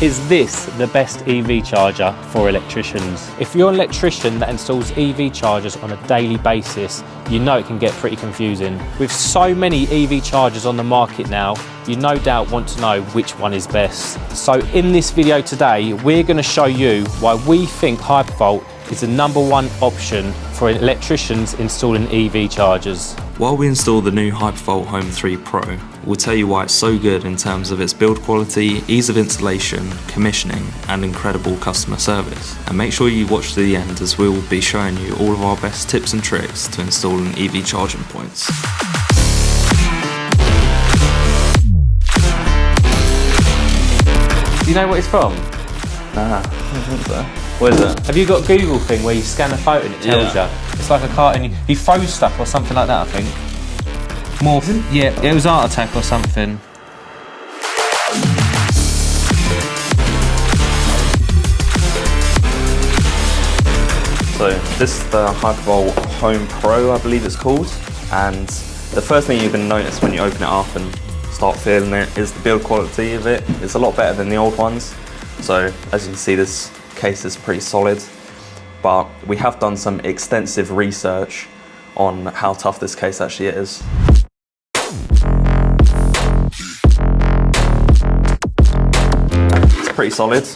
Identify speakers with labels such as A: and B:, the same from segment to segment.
A: Is this the best EV charger for electricians? If you're an electrician that installs EV chargers on a daily basis, you know it can get pretty confusing. With so many EV chargers on the market now, you no doubt want to know which one is best. So in this video today, we're going to show you why we think Hypervolt is the #1 option for electricians installing EV chargers.
B: While we install the new Hypervolt Home 3 Pro, we'll tell you why it's so good in terms of its build quality, ease of installation, commissioning, and incredible customer service. And make sure you watch to the end, as we'll be showing you all of our best tips and tricks to installing EV charging points.
A: Do you know what it's from?
B: Nah, I don't think so.
A: What is it? Have you got a Google thing where you scan a photo and it tells you? It's like a carton, you froze stuff or something like that, I think. Morphin? Yeah, it was Art Attack or something.
B: So this is the Hypervolt Home Pro, I believe it's called. And the first thing you're going to notice when you open it up and start feeling it is the build quality of it. It's a lot better than the old ones. So as you can see, this case is pretty solid, but we have done some extensive research on how tough this case actually is. It's pretty solid,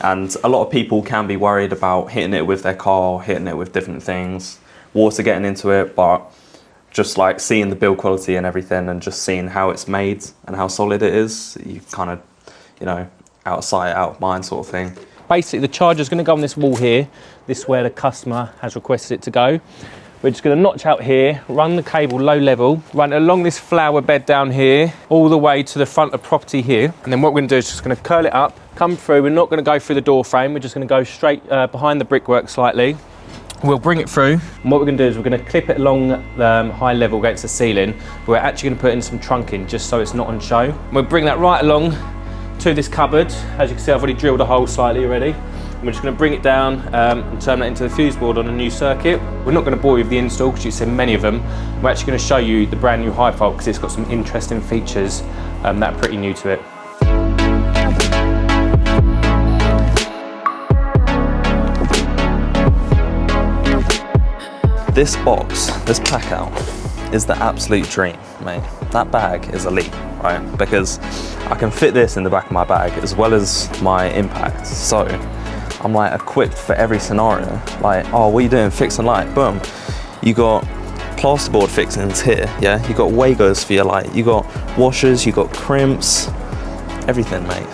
B: and a lot of people can be worried about hitting it with their car, hitting it with different things, water getting into it, but just like seeing the build quality and everything and just seeing how it's made and how solid it is, you kind of, you know, out of sight, out of mind sort of thing.
A: Basically, the charger's going to go on this wall here. This is where the customer has requested it to go. We're just going to notch out here, run the cable low level, run it along this flower bed down here, all the way to the front of property here. And then what we're going to do is just going to curl it up, come through. We're not going to go through the door frame. We're just going to go straight behind the brickwork slightly. We'll bring it through. And what we're going to do is we're going to clip it along the high level against the ceiling. We're actually going to put in some trunking just so it's not on show. We'll bring that right along to this cupboard. As you can see, I've already drilled a hole slightly already. And we're just going to bring it down and turn that into the fuse board on a new circuit. We're not going to bore you with the install because you've seen many of them. We're actually going to show you the brand new Hypervolt because it's got some interesting features that are pretty new to it.
B: This box, this pack out, is the absolute dream, mate. That bag is elite, right? Because I can fit this in the back of my bag as well as my impact. So I'm like equipped for every scenario. Like, oh, what are you doing? Fix a light, boom. You got plasterboard fixings here, yeah? You got Wagos for your light. You got washers, you got crimps, everything, mate.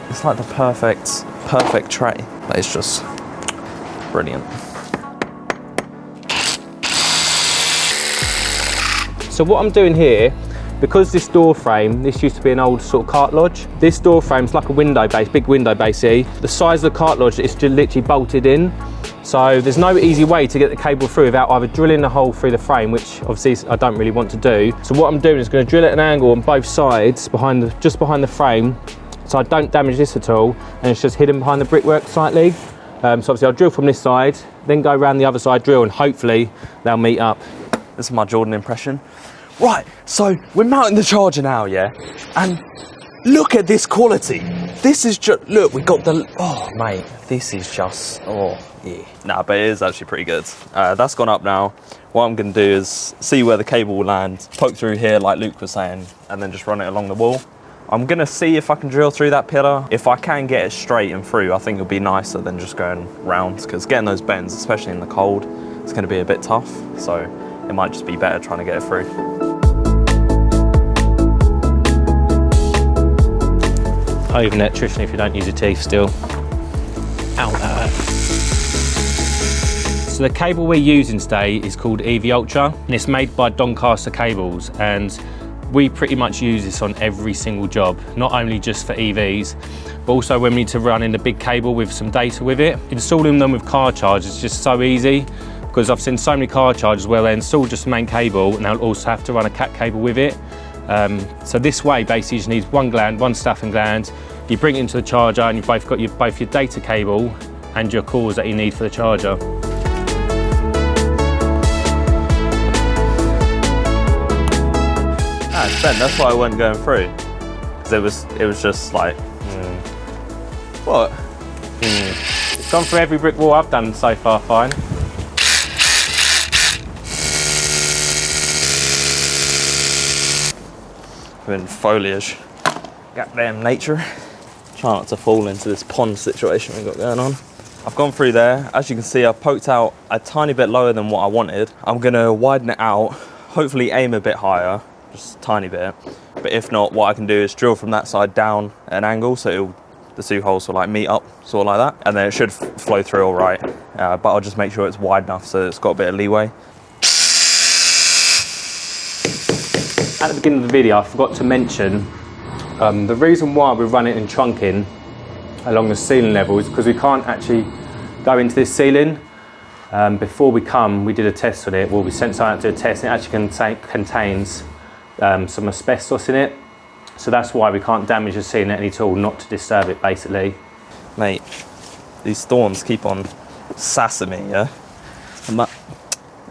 B: It's like the perfect tray. But it's just brilliant.
A: So what I'm doing here, because this door frame, this used to be an old sort of cart lodge. This door frame's like a window base, big window base here. The size of the cart lodge is just literally bolted in. So there's no easy way to get the cable through without either drilling a hole through the frame, which obviously I don't really want to do. So what I'm doing is going to drill at an angle on both sides, just behind the frame, so I don't damage this at all, and it's just hidden behind the brickwork slightly. So obviously I'll drill from this side, then go around the other side, drill, and hopefully they'll meet up.
B: This is my Jordan impression. Right, so we're mounting the charger now, yeah? And look at this quality. This is just, look, we got the, oh mate, this is just, oh yeah. Nah, but it is actually pretty good. That's gone up now. What I'm gonna do is see where the cable will land, poke through here like Luke was saying, and then just run it along the wall. I'm gonna see if I can drill through that pillar. If I can get it straight and through, I think it'll be nicer than just going round, because getting those bends, especially in the cold, it's gonna be a bit tough. So it might just be better trying to get it through.
A: Oh, even an electrician if you don't use your teeth still. Ow, that hurt. So the cable we're using today is called EV Ultra, and it's made by Doncaster Cables, and we pretty much use this on every single job, not only just for EVs, but also when we need to run in a big cable with some data with it. Installing them with car chargers is just so easy, because I've seen so many car chargers where they install just the main cable and they'll also have to run a cat cable with it. So this way, basically, you just need one gland, one staffing gland. You bring it into the charger, and you've both got both your data cable and your cords that you need for the charger. Ah, it's bent. That's why I wasn't going through, because it was just like
B: What?
A: It's gone through every brick wall I've done so far, fine.
B: In foliage. Goddamn nature. Try not to fall into this pond situation we've got going on. I've gone through there. As you can see, I've poked out a tiny bit lower than what I wanted. I'm gonna widen it out, hopefully aim a bit higher, just a tiny bit. But if not, what I can do is drill from that side down an angle, so the two holes will like meet up, sort of like that. And then it should flow through all right. But I'll just make sure it's wide enough so it's got a bit of leeway.
A: At the beginning of the video, I forgot to mention the reason why we run it in trunking along the ceiling level is because we can't actually go into this ceiling. Before we come, we did a test on it. Well, we sent someone out to do a test, and it actually contains some asbestos in it. So that's why we can't damage the ceiling at any tool, not to disturb it, basically.
B: Mate, these thorns keep on sassing me, yeah?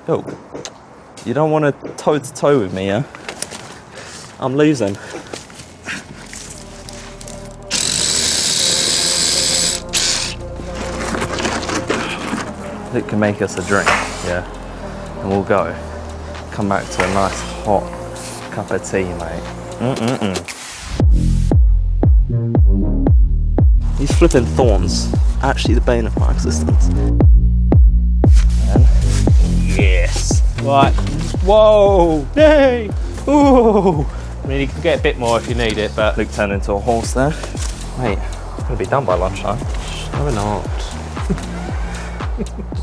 B: Yo, you don't want to toe-to-toe with me, yeah? I'm losing. It can make us a drink, yeah? And we'll go. Come back to a nice hot cup of tea, mate. These flipping thorns, actually the bane of my existence. And yes.
A: Right. Whoa! Yay! Ooh! I mean, you can get a bit more if you need it, but...
B: Luke turned into a horse there. Mate, I'm gonna be done by lunchtime.
A: No, we're not.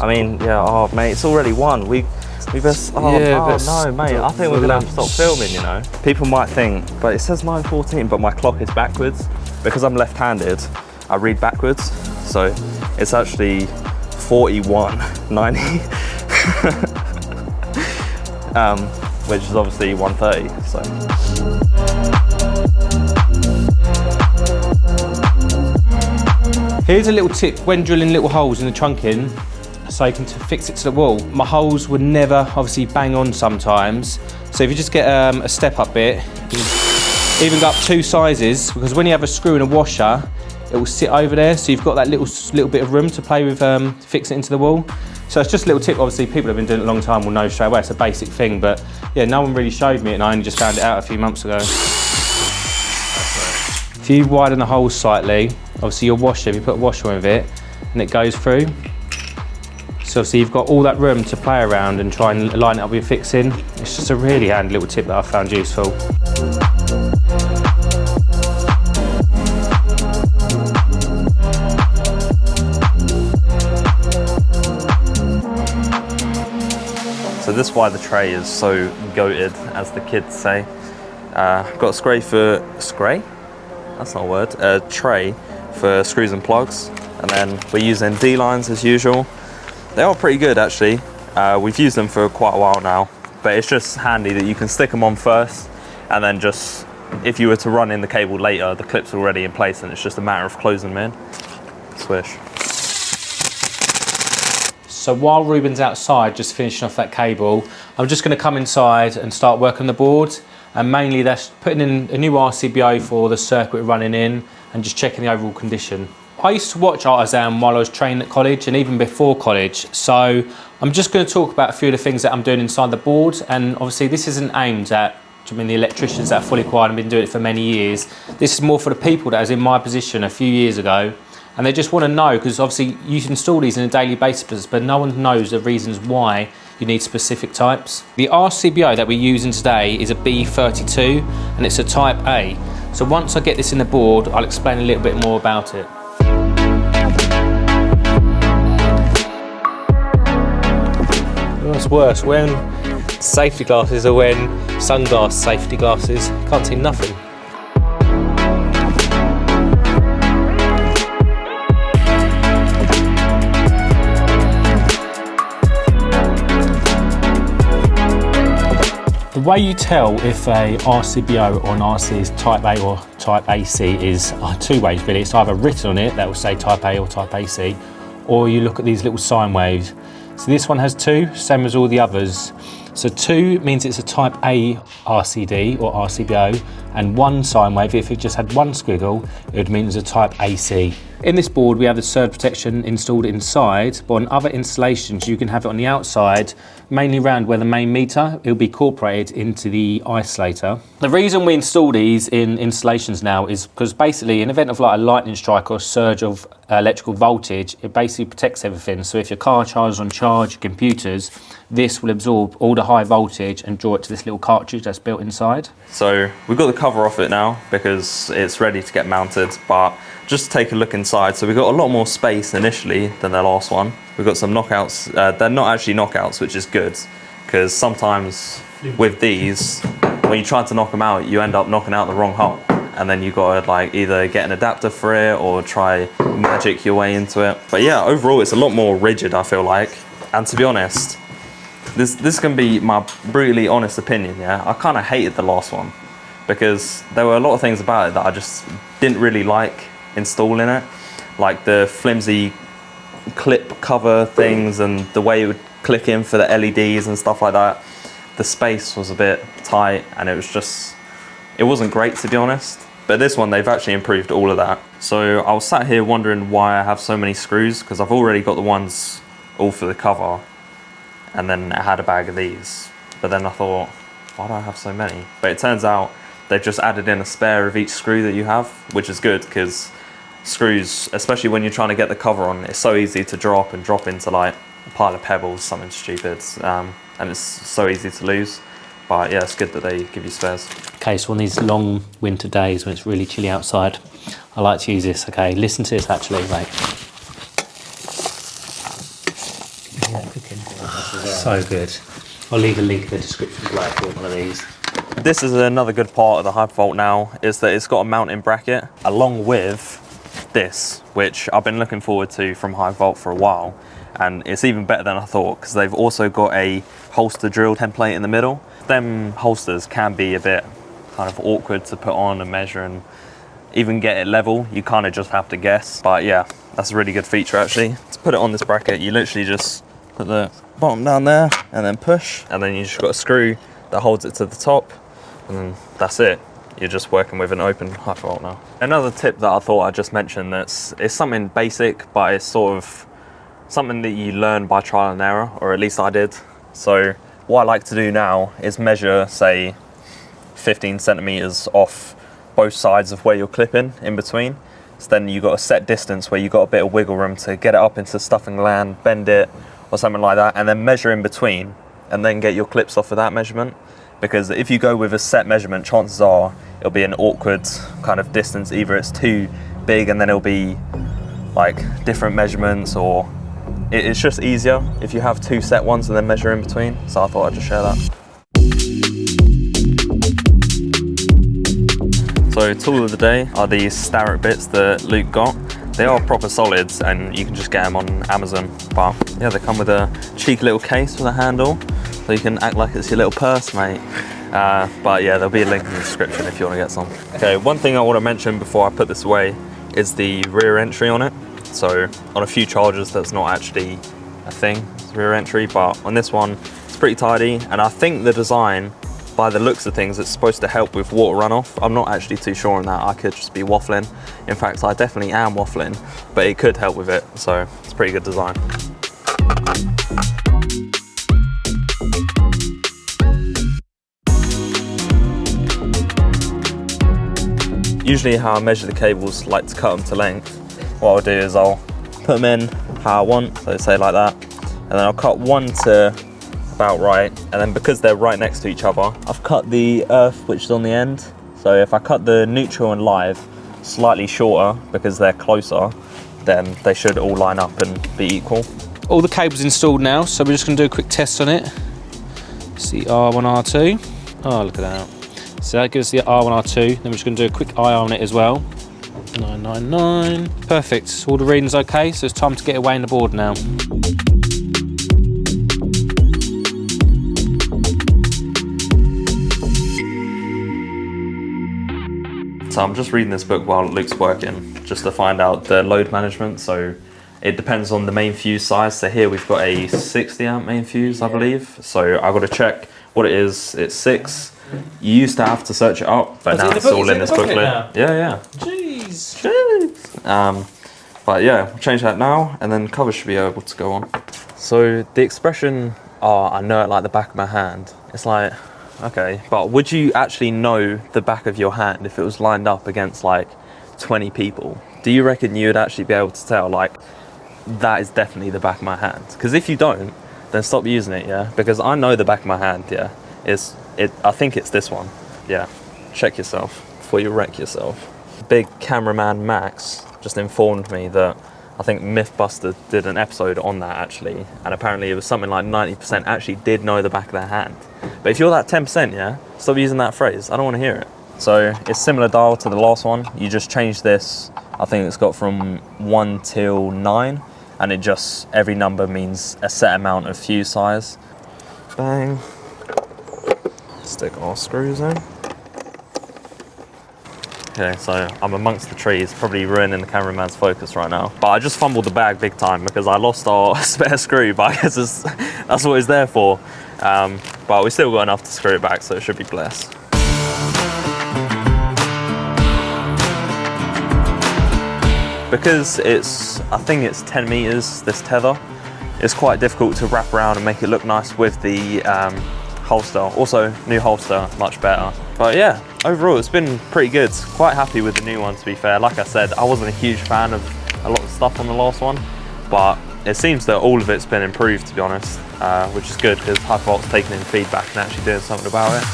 B: I mean, yeah, oh mate, it's already 1. We best, oh,
A: Yeah,
B: oh
A: but
B: no mate, I think we're gonna have to stop filming, you know. People might think, but it says 9:14, but my clock is backwards. Because I'm left-handed, I read backwards. So it's actually 41:90. Which is obviously 1:30, so.
A: Here's a little tip when drilling little holes in the trunking, so you can fix it to the wall. My holes would never obviously bang on sometimes, so if you just get a step up bit, you can even go up 2 sizes, because when you have a screw and a washer, it will sit over there, so you've got that little bit of room to play with, fix it into the wall. So it's just a little tip. Obviously people have been doing it a long time will know straight away, it's a basic thing, but yeah, no one really showed me it and I only just found it out a few months ago. If you widen the holes slightly, obviously your washer, if you put a washer with it and it goes through, so obviously you've got all that room to play around and try and line it up with your fixing. It's just a really handy little tip that I found useful.
B: So this is why the tray is so goated, as the kids say. I've got a tray for screws and plugs, and then we're using D-lines as usual. They are pretty good actually. We've used them for quite a while now, but it's just handy that you can stick them on first, and then just, if you were to run in the cable later, the clip's already in place and it's just a matter of closing them in. Swish.
A: So while Ruben's outside just finishing off that cable, I'm just going to come inside and start working the board, and mainly that's putting in a new RCBO for the circuit we're running in and just checking the overall condition. I used to watch Artisan while I was training at college and even before college, so I'm just going to talk about a few of the things that I'm doing inside the board, and obviously this isn't aimed at the electricians that are fully qualified and been doing it for many years. This is more for the people that was in my position a few years ago, and they just want to know, because obviously you can install these on a daily basis, but no one knows the reasons why you need specific types. The RCBO that we're using today is a B32 and it's a type A. So once I get this in the board, I'll explain a little bit more about it. What's worse, wearing safety glasses or wearing sunglass safety glasses? Can't see nothing. The way you tell if a RCBO or an RC is type A or type AC is 2 ways really. It's either written on it that will say type A or type AC, or you look at these little sine waves. So this one has 2, same as all the others. So 2 means it's a type A RCD or RCBO, and one sine wave, if it just had one squiggle, it would mean it was a type AC. In this board, we have the surge protection installed inside, but on other installations, you can have it on the outside, mainly around where the main meter, it'll be incorporated into the isolator. The reason we install these in installations now is because basically in event of like a lightning strike or a surge of electrical voltage, it basically protects everything. So if your car charges on charge, computers, this will absorb all the high voltage and draw it to this little cartridge that's built inside.
B: So we've got the cover off it now because it's ready to get mounted, but just take a look inside. So we've got a lot more space initially than the last one. We've got some knockouts. They're not actually knockouts, which is good, because sometimes with these, when you try to knock them out, you end up knocking out the wrong hole. And then you got to like either get an adapter for it or try magic your way into it. But yeah, overall it's a lot more rigid, I feel like. And to be honest, this can be my brutally honest opinion, yeah? I kind of hated the last one because there were a lot of things about it that I just didn't really like installing it. Like the flimsy clip cover things and the way it would click in for the LEDs and stuff like that. The space was a bit tight and it wasn't great, to be honest. But this one, they've actually improved all of that. So I was sat here wondering why I have so many screws, because I've already got the ones all for the cover, and then I had a bag of these. But then I thought, why do I have so many? But it turns out they've just added in a spare of each screw that you have, which is good, because screws, especially when you're trying to get the cover on, it's so easy to drop into like a pile of pebbles, something stupid, and it's so easy to lose. But yeah, it's good that they give you spares.
A: Okay, so on these long winter days when it's really chilly outside, I like to use this. Okay, listen to this actually, mate. Yeah, cooking. So good. I'll leave a link in the description below for one of these.
B: This is another good part of the Hypervolt now, is that it's got a mounting bracket along with this, which I've been looking forward to from Hypervolt for a while. And it's even better than I thought, because they've also got a holster drill template in the middle. Them holsters can be a bit kind of awkward to put on and measure and even get it level. You kind of just have to guess. But yeah, that's a really good feature actually. To put it on this bracket, you literally just put the bottom down there and then push, and then you just got a screw that holds it to the top, and then that's it. You're just working with an open Hypervolt now. Another tip that I thought I'd just mention it's something basic, but it's sort of something that you learn by trial and error, or at least I did. So what I like to do now is measure, say, 15 centimeters off both sides of where you're clipping in between. So then you've got a set distance where you've got a bit of wiggle room to get it up into stuffing land, bend it, or something like that, and then measure in between, and then get your clips off of that measurement. Because if you go with a set measurement, chances are it'll be an awkward kind of distance. Either it's too big and then it'll be like different measurements, or it's just easier if you have two set ones and then measure in between. So I thought I'd just share that. So tool of the day are these Starrett bits that Luke got. They are proper solids and you can just get them on Amazon. But yeah, they come with a cheeky little case with a handle, so you can act like it's your little purse, mate. But yeah, there'll be a link in the description if you want to get some. Okay, one thing I want to mention before I put this away is the rear entry on it. So on a few chargers, that's not actually a thing, it's rear entry, but on this one, it's pretty tidy. And I think the design, by the looks of things, it's supposed to help with water runoff. I'm not actually too sure on that. I could just be waffling. In fact, I definitely am waffling, but it could help with it. So it's a pretty good design. Usually how I measure the cables, like to cut them to length. What I'll do is I'll put them in how I want, so say like that, and then I'll cut one to about right, and then because they're right next to each other, I've cut the earth which is on the end. So if I cut the neutral and live slightly shorter because they're closer, then they should all line up and be equal.
A: All the cables installed now, so we're just going to do a quick test on it. See R1, R2. Oh, look at that. So that gives us the R1, R2. Then we're just going to do a quick eye on it as well. 999. Perfect. All the readings okay, so it's time to get away in the board now.
B: So I'm just reading this book while Luke's working, just to find out the load management. So it depends on the main fuse size. So here we've got a 60 amp main fuse, I believe. So I've got to check what it is. It's 6. You used to have to search it up, but now it's all in this booklet. Yeah. Jeez. But yeah, we'll change that now, and then covers should be able to go on. So the expression, "Oh, I know it like the back of my hand." It's like, okay, but would you actually know the back of your hand if it was lined up against like 20 people? Do you reckon you would actually be able to tell, like, that is definitely the back of my hand? Because if you don't, then stop using it, yeah? Because I know the back of my hand, yeah. I think it's this one. Yeah, check yourself before you wreck yourself. Big cameraman Max just informed me that I think Mythbuster did an episode on that actually, and apparently it was something like 90% actually did know the back of their hand. But if you're that 10%, yeah, stop using that phrase. I don't want to hear it. So it's similar dial to the last one. You just change this. I think it's got from 1 till 9, and it just, every number means a set amount of fuse size. Bang. Stick our screws in. Okay, so I'm amongst the trees, probably ruining the cameraman's focus right now. But I just fumbled the bag big time because I lost our spare screw, but I guess that's what it's there for. But we still got enough to screw it back, so it should be blessed. Because I think it's 10 meters, this tether, it's quite difficult to wrap around and make it look nice with the holster. Also, new holster, much better. But yeah, overall it's been pretty good. Quite happy with the new one, to be fair. Like I said, I wasn't a huge fan of a lot of stuff on the last one, but it seems that all of it's been improved, to be honest, which is good because Hypervolt's taking in feedback and actually doing something about it.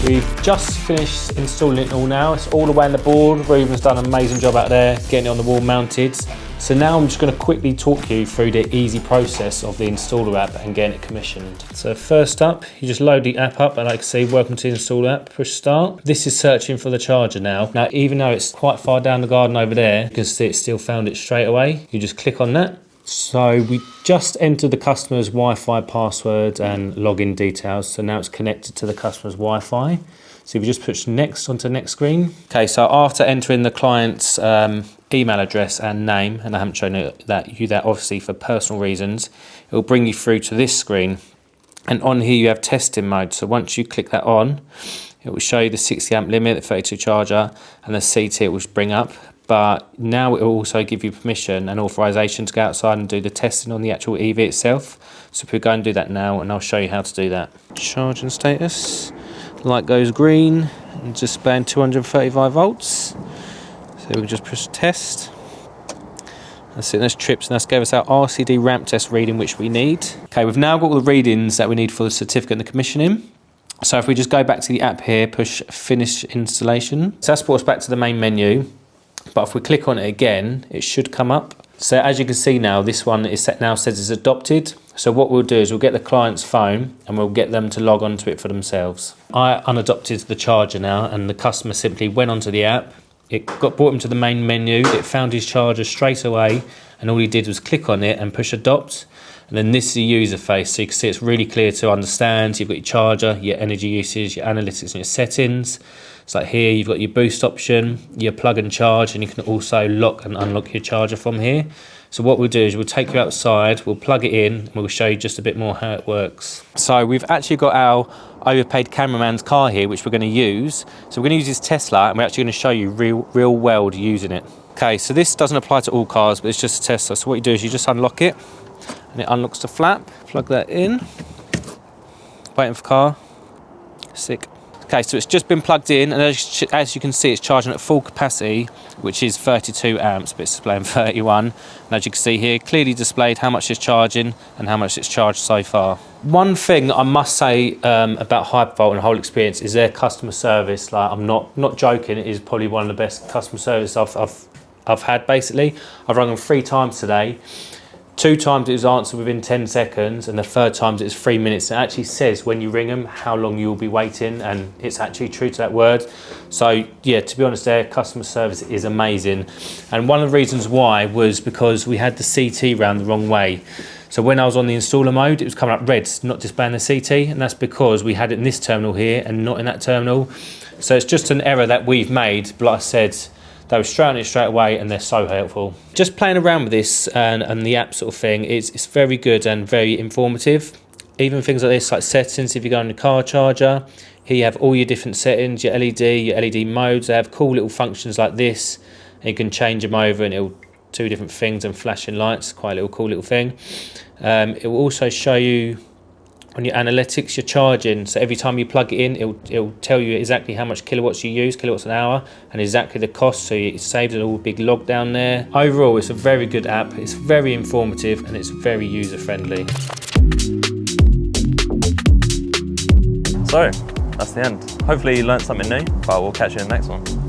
A: We've just finished installing it all now. It's all the way on the board. Reuben's done an amazing job out there getting it on the wall mounted. So now I'm just going to quickly talk you through the easy process of the installer app and getting it commissioned. So first up, you just load the app up, and like I say, welcome to the installer app, push start. This is searching for the charger now. Now, even though it's quite far down the garden over there, you can see it still found it straight away. You just click on that. So we just entered the customer's Wi-Fi password and login details. So now it's connected to the customer's Wi-Fi. So if you just push next onto the next screen. Okay, so after entering the client's email address and name, and I haven't shown you that obviously for personal reasons, it will bring you through to this screen. And on here you have testing mode. So once you click that on, it will show you the 60 amp limit, the 32 charger, and the CT it will bring up. But now it will also give you permission and authorization to go outside and do the testing on the actual EV itself. So if we go and do that now, and I'll show you how to do that. Charging status, light goes green, and displaying 235 volts. So we can just push test. That's it, that's trips, and that's gave us our RCD ramp test reading, which we need. Okay, we've now got all the readings that we need for the certificate and the commissioning. So if we just go back to the app here, push finish installation. So that's brought us back to the main menu. But if we click on it again, it should come up. So as you can see now, this one is now says it's adopted. So what we'll do is we'll get the client's phone and we'll get them to log on to it for themselves. I unadopted the charger now, and the customer simply went onto the app. It brought him to the main menu. It found his charger straight away, and all he did was click on it and push adopt. And then this is the user face, so you can see it's really clear to understand. You've got your charger, your energy usage, your analytics and your settings. So like here you've got your boost option, your plug and charge, and you can also lock and unlock your charger from here. So what we'll do is we'll take you outside, we'll plug it in, and we'll show you just a bit more how it works. So we've actually got our overpaid cameraman's car here, which we're going to use. So we're going to use this Tesla, and we're actually going to show you real world using it. Okay, so this doesn't apply to all cars, but it's just a Tesla. So what you do is you just unlock it, and it unlocks the flap. Plug that in. Waiting for car. Sick. Okay, so it's just been plugged in, and as you can see, it's charging at full capacity, which is 32 amps, but it's displaying 31. And as you can see here, clearly displayed how much it's charging and how much it's charged so far. One thing I must say about Hypervolt and the whole experience is their customer service. Like, I'm not joking, it is probably one of the best customer service I've had. Basically, I've rung them 3 times today. 2 times it was answered within 10 seconds, and the 3rd time it was 3 minutes. It actually says when you ring them how long you'll be waiting, and it's actually true to that word. So yeah, to be honest, their customer service is amazing. And one of the reasons why was because we had the CT round the wrong way. So when I was on the installer mode, it was coming up red, not displaying the CT, and that's because we had it in this terminal here and not in that terminal. So it's just an error that we've made, but like I said, They were straight on it straight away, and they're so helpful. Just playing around with this and the app sort of thing, it's very good and very informative. Even things like this, like settings, if you go on the car charger, here you have all your different settings, your LED modes. They have cool little functions like this, and you can change them over, and it'll do different things and flashing lights. Quite a little cool little thing. It will also show you on your analytics your charging. So every time you plug it in, it'll tell you exactly how much kilowatts you use, kilowatts an hour, and exactly the cost. So it saves a little big log down there. Overall, it's a very good app. It's very informative and it's very user friendly.
B: So that's the end. Hopefully you learned something new, but we'll catch you in the next one.